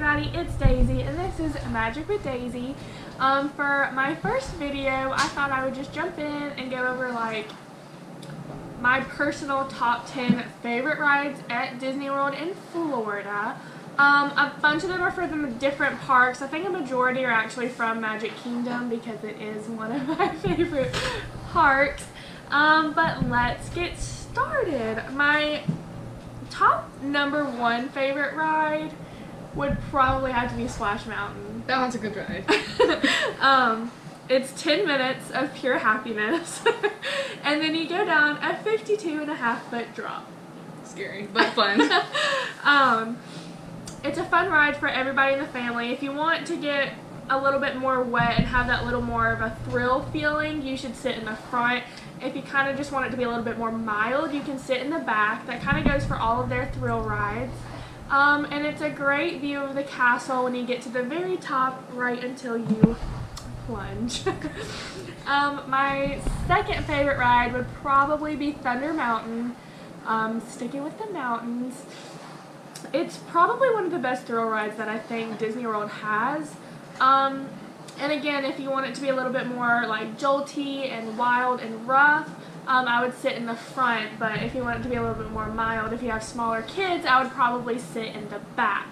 everybody, it's Daisy, and this is Magic with Daisy. For my first video, I thought I would just jump in and go over like my personal top 10 favorite rides at Disney World in Florida. A bunch of them are from different parks. I think a majority are actually from Magic Kingdom because it is one of my favorite parks. But let's get started. My top number one favorite ride would probably have to be Splash Mountain. That one's a good ride. It's 10 minutes of pure happiness. And then you go down a 52.5-foot drop. Scary, but fun. It's a fun ride for everybody in the family. If you want to get a little bit more wet and have that little more of a thrill feeling, you should sit in the front. If you kind of just want it to be a little bit more mild, you can sit in the back. That kind of goes for all of their thrill rides. And it's a great view of the castle when you get to the very top right until you plunge. My second favorite ride would probably be Thunder Mountain. Sticking with the mountains. It's probably one of the best thrill rides that I think Disney World has. And again, if you want it to be a little bit more like jolty and wild and rough, I would sit in the front, but if you want it to be a little bit more mild, if you have smaller kids, I would probably sit in the back.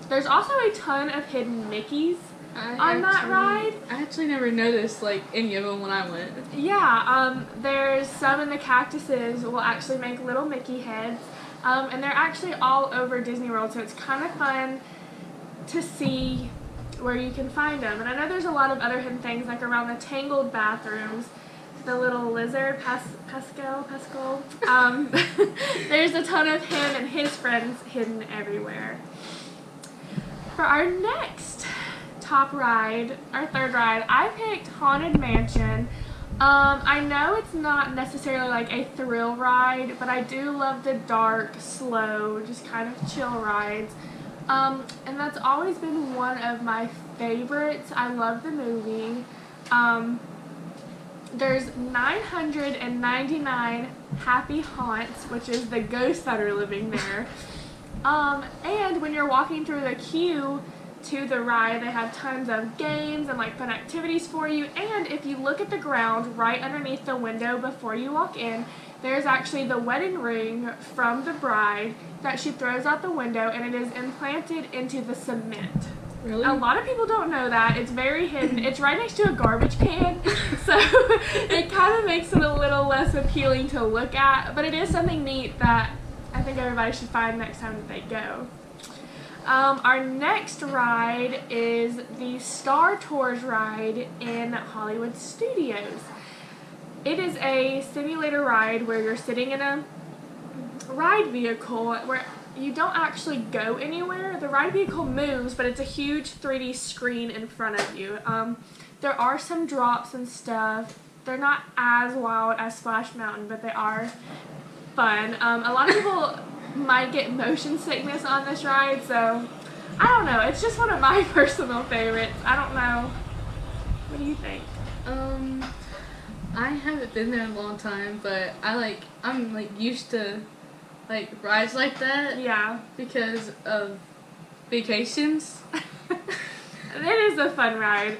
There's also a ton of hidden Mickeys on that ride. I actually never noticed like any of them when I went. Yeah, there's some in the cactuses will actually make little Mickey heads, and they're actually all over Disney World, so it's kind of fun to see where you can find them. And I know there's a lot of other hidden things like around the Tangled bathrooms. The little lizard, Pascal. There's a ton of him and his friends hidden everywhere. For our next top ride, our third ride, I picked Haunted Mansion. I know it's not necessarily like a thrill ride, but I do love the dark, slow, just kind of chill rides. And that's always been one of my favorites. I love the movie. There's 999 happy haunts, which is the ghosts that are living there. And when you're walking through the queue to the ride, they have tons of games and like fun activities for you. And if you look at the ground right underneath the window before you walk in, there's actually the wedding ring from the bride that she throws out the window, and it is implanted into the cement. Really? A lot of people don't know that. It's very hidden. It's right next to a garbage can, so it kind of makes it a little less appealing to look at, but it is something neat that I think everybody should find next time that they go. Our next ride is the Star Tours ride in Hollywood Studios. It is a simulator ride where you're sitting in a ride vehicle where you don't actually go anywhere. The ride vehicle moves, but it's a huge 3D screen in front of you. There are some drops and stuff. They're not as wild as Splash Mountain, but they are fun. A lot of people might get motion sickness on this ride, so I don't know. It's just one of my personal favorites. I don't know. What do you think? I haven't been there in a long time, but I'm used to like rides like that. Yeah. Because of vacations. It is a fun ride.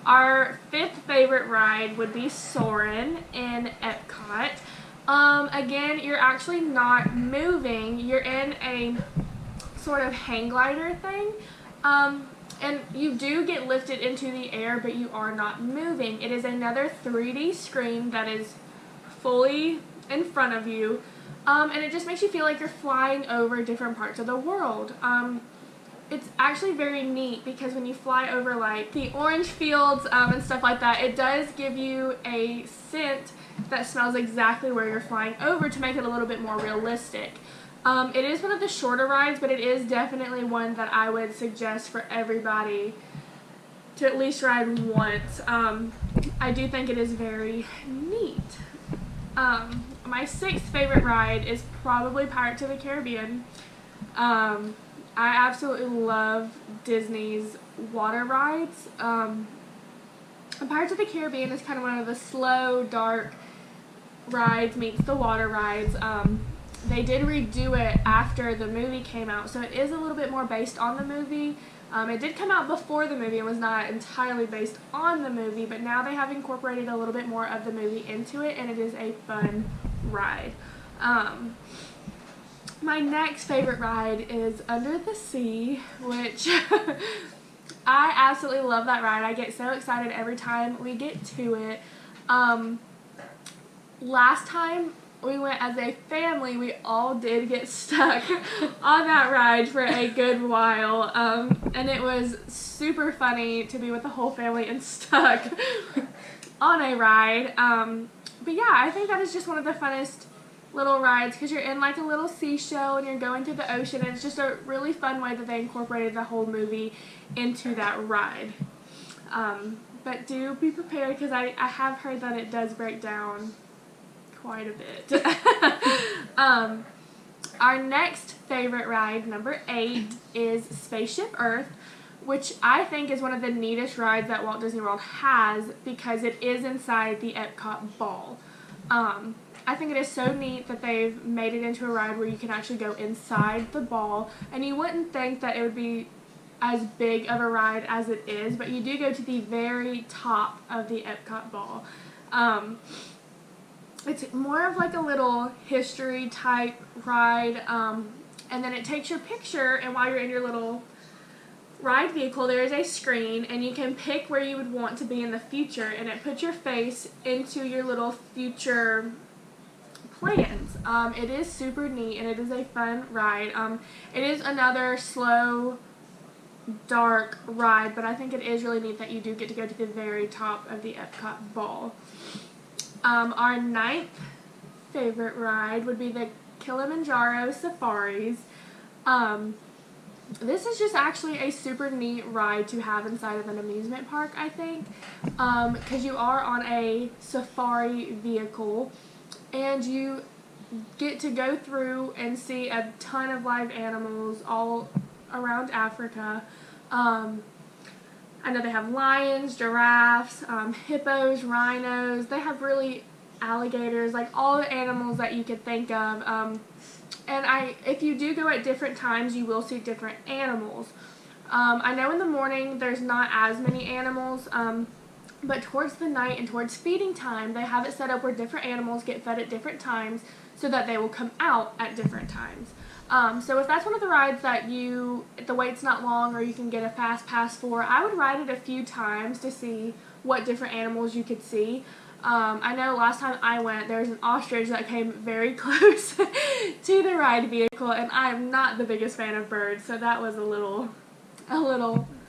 Our fifth favorite ride would be Soarin' in Epcot. Again, you're actually not moving. You're in a sort of hang glider thing. And you do get lifted into the air, but you are not moving. It is another 3D screen that is fully in front of you. And it just makes you feel like you're flying over different parts of the world. It's actually very neat because when you fly over like the orange fields and stuff like that, it does give you a scent that smells exactly where you're flying over to make it a little bit more realistic. It is one of the shorter rides, but it is definitely one that I would suggest for everybody to at least ride once. I do think it is very neat. My sixth favorite ride is probably Pirates of the Caribbean. I absolutely love Disney's water rides. Pirates of the Caribbean is kind of one of the slow, dark rides meets the water rides. they did redo it after the movie came out, so it is a little bit more based on the movie. It did come out before the movie and was not entirely based on the movie, but now they have incorporated a little bit more of the movie into it, and it is a fun ride. My next favorite ride is Under the Sea, which I absolutely love that ride. I get so excited every time we get to it. Last time we went as a family, we all did get stuck on that ride for a good while, and it was super funny to be with the whole family and stuck on a ride. But yeah, I think that is just one of the funnest little rides because you're in like a little seashell and you're going through the ocean, and it's just a really fun way that they incorporated the whole movie into that ride. But do be prepared because I have heard that it does break down quite a bit. Our next favorite ride, number 8, is Spaceship Earth, which I think is one of the neatest rides that Walt Disney World has because it is inside the Epcot ball. I think it is so neat that they've made it into a ride where you can actually go inside the ball, and you wouldn't think that it would be as big of a ride as it is, but you do go to the very top of the Epcot ball. It's more of like a little history type ride, and then it takes your picture, and while you're in your little ride vehicle there is a screen, and you can pick where you would want to be in the future, and it puts your face into your little future plans. It is super neat, and it is a fun ride. It is another slow, dark ride, but I think it is really neat that you do get to go to the very top of the Epcot ball. Our 9th favorite ride would be the Kilimanjaro Safaris. This is just actually a super neat ride to have inside of an amusement park, I think, because you are on a safari vehicle, and you get to go through and see a ton of live animals all around Africa. I know they have lions, giraffes, hippos, rhinos. They have really alligators, like all the animals that you could think of. And if you do go at different times, you will see different animals. I know in the morning there's not as many animals, but towards the night and towards feeding time, they have it set up where different animals get fed at different times so that they will come out at different times. So if that's one of the rides that the wait's not long or you can get a fast pass for, I would ride it a few times to see what different animals you could see. I know last time I went, there was an ostrich that came very close to the ride vehicle, and I'm not the biggest fan of birds, so that was a little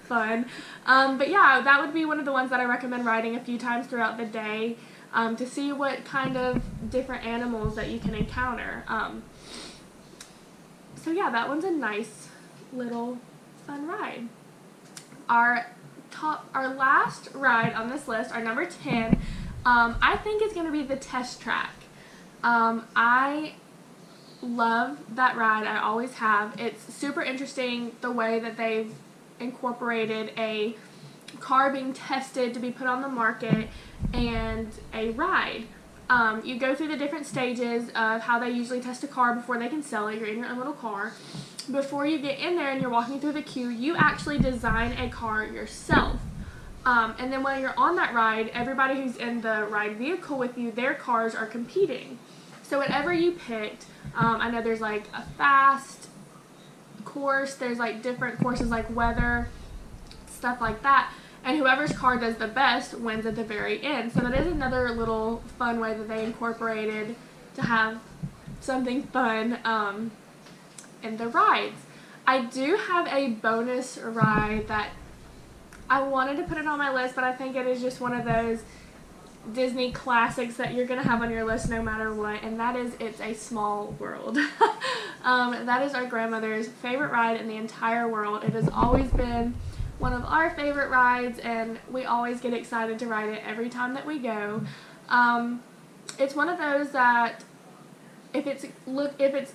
fun. But yeah, that would be one of the ones that I recommend riding a few times throughout the day to see what kind of different animals that you can encounter. So yeah, that one's a nice little fun ride. Our last ride on this list, our number 10, I think is going to be the Test Track. I love that ride. I always have. It's super interesting the way that they've incorporated a car being tested to be put on the market and a ride. You go through the different stages of how they usually test a car before they can sell it. You're in your own little car. Before you get in there and you're walking through the queue, you actually design a car yourself. And then when you're on that ride, everybody who's in the ride vehicle with you, their cars are competing. So whatever you picked, I know there's like a fast course, there's like different courses like weather, stuff like that. And whoever's car does the best wins at the very end. So that is another little fun way that they incorporated to have something fun in the rides. I do have a bonus ride that I wanted to put it on my list, but I think it is just one of those Disney classics that you're going to have on your list no matter what, and that is It's a Small World. That is our grandmother's favorite ride in the entire world. It has always been one of our favorite rides, and we always get excited to ride it every time that we go. It's one of those that if it's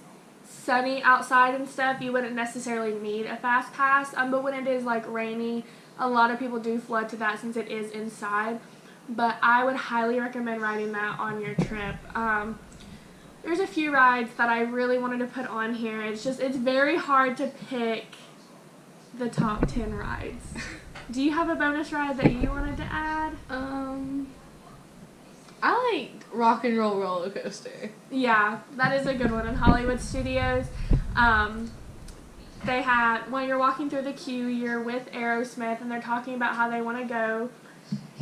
sunny outside and stuff, you wouldn't necessarily need a fast pass, but when it is like rainy, a lot of people do flood to that since it is inside. But I would highly recommend riding that on your trip. there's a few rides that I really wanted to put on here. It's very hard to pick the top 10 rides. Do you have a bonus ride that you wanted to add? I liked Rock and Roll Roller Coaster. Yeah, that is a good one in Hollywood Studios. They had, when you're walking through the queue, you're with Aerosmith and they're talking about how they want to go,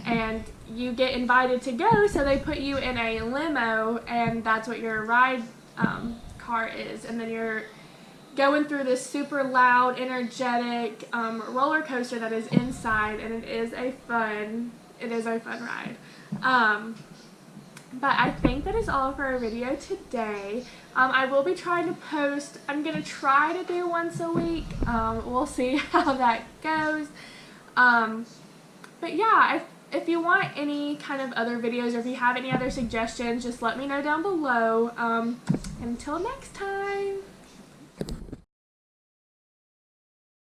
and you get invited to go, so they put you in a limo, and that's what your ride car is, and then you're going through this super loud, energetic roller coaster that is inside, and it is a fun ride. But I think that is all for our video today. I will be trying to post, I'm going to try to do once a week. We'll see how that goes. But yeah, if you want any kind of other videos, or if you have any other suggestions, just let me know down below. Until next time.